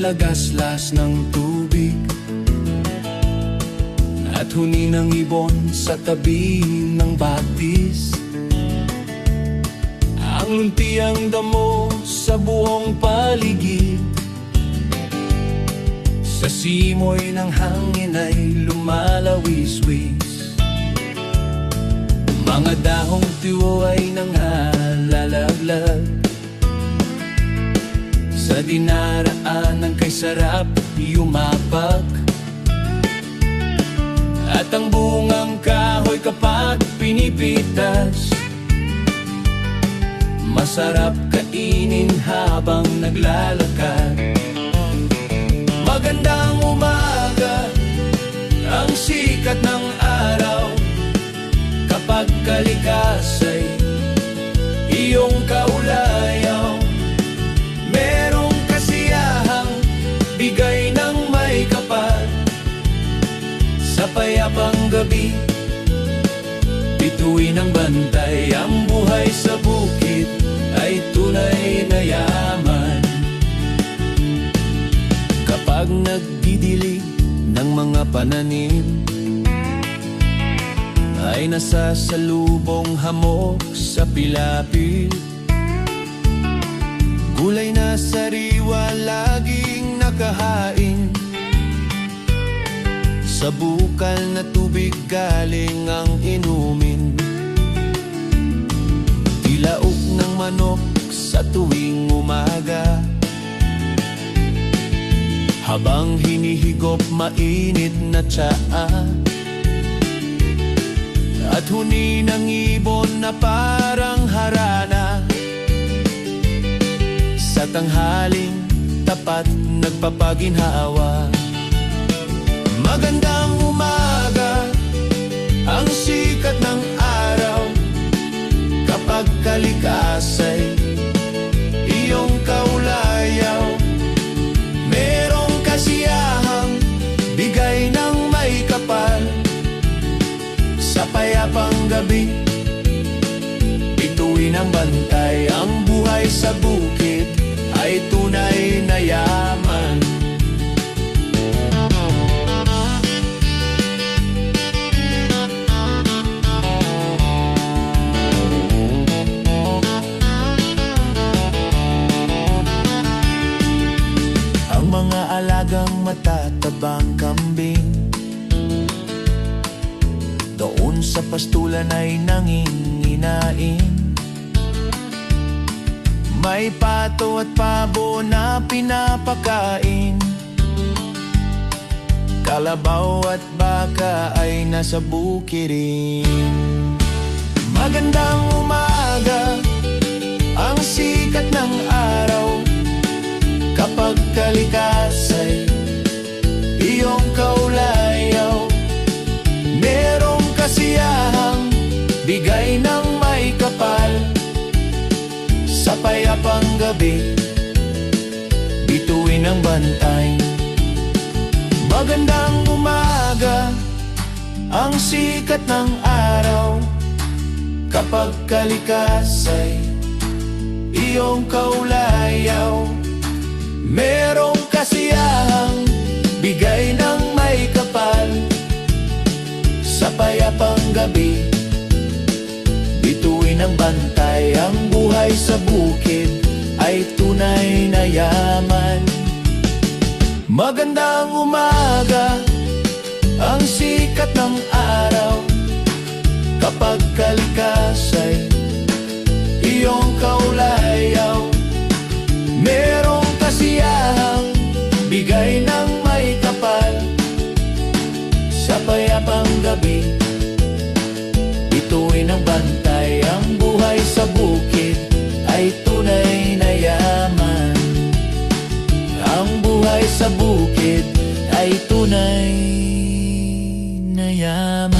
lagaslas ng tubig at huni ng ibon sa tabi ng batis. Ang luntiang damo sa buong paligid, sa simoy ng hangin ay lumalawis-wis. Mga dahong tiyo ay nanghalalaglag sa dinaraanan kay sarap yumapak. At ang bungang kahoy kapag pinipitas, masarap kainin habang naglalakad. Magandang umaga, ang sikat ng araw, kapag kalikas ay iyong kaulayaw. Merong kasiyahang bigay ng may kapal, sa payapang gabi, bituin ng bantay. Ang buhay sa bukid ay tunay na yaman. Kapag nagdidilig ng mga pananim, ay nasasalubong hamok sa pilapil. Gulay na sariwa laging nakahain, sa bukal na tubig galing ang inumin. Tilaok ng manok sa tuwing umaga, habang hinihigop mainit na tsaa. At huni ng ibon na parang harana, sa tanghaling tapat nagpapaginhawa. Magandang umaga, ang sikat ng araw, kapag kalikas ay iyong kaulayaw. Merong kasiyahang bigay ng may kapal, sa payapang gabi, bituin ang bantay. Ang buhay sa bukid ay tunay na yaman. Ang mga alagang matatabang kambing doon sa pastulan ay nanginginain. May pato at pabo na pinapakain, kalabaw at baka ay nasa bukirin. Magandang umaga, ang sikat ng araw, kapag kalikas ay iyong kaulayaw. Merong kasiyahang bigay ng may kapal, sa payapang gabi, bituin ang bantay. Magandang umaga, ang sikat ng araw, kapag kalikas ay iyong kaulayaw. Merong kasiyahang bigay ng may kapal, sa payapang gabi, bituin ang bantay. Ang buhay sa bukid ay tunay na yaman. Magandang umaga, ang sikat ng araw, kapag kalikas ay iyong kaulayaw. Merong kasiyahang bigay ng may kapal, sa payapang gabi, bituin ang bantay. Ang buhay sa bukid ay tunay na yaman. Ang buhay sa bukid ay tunay na yaman.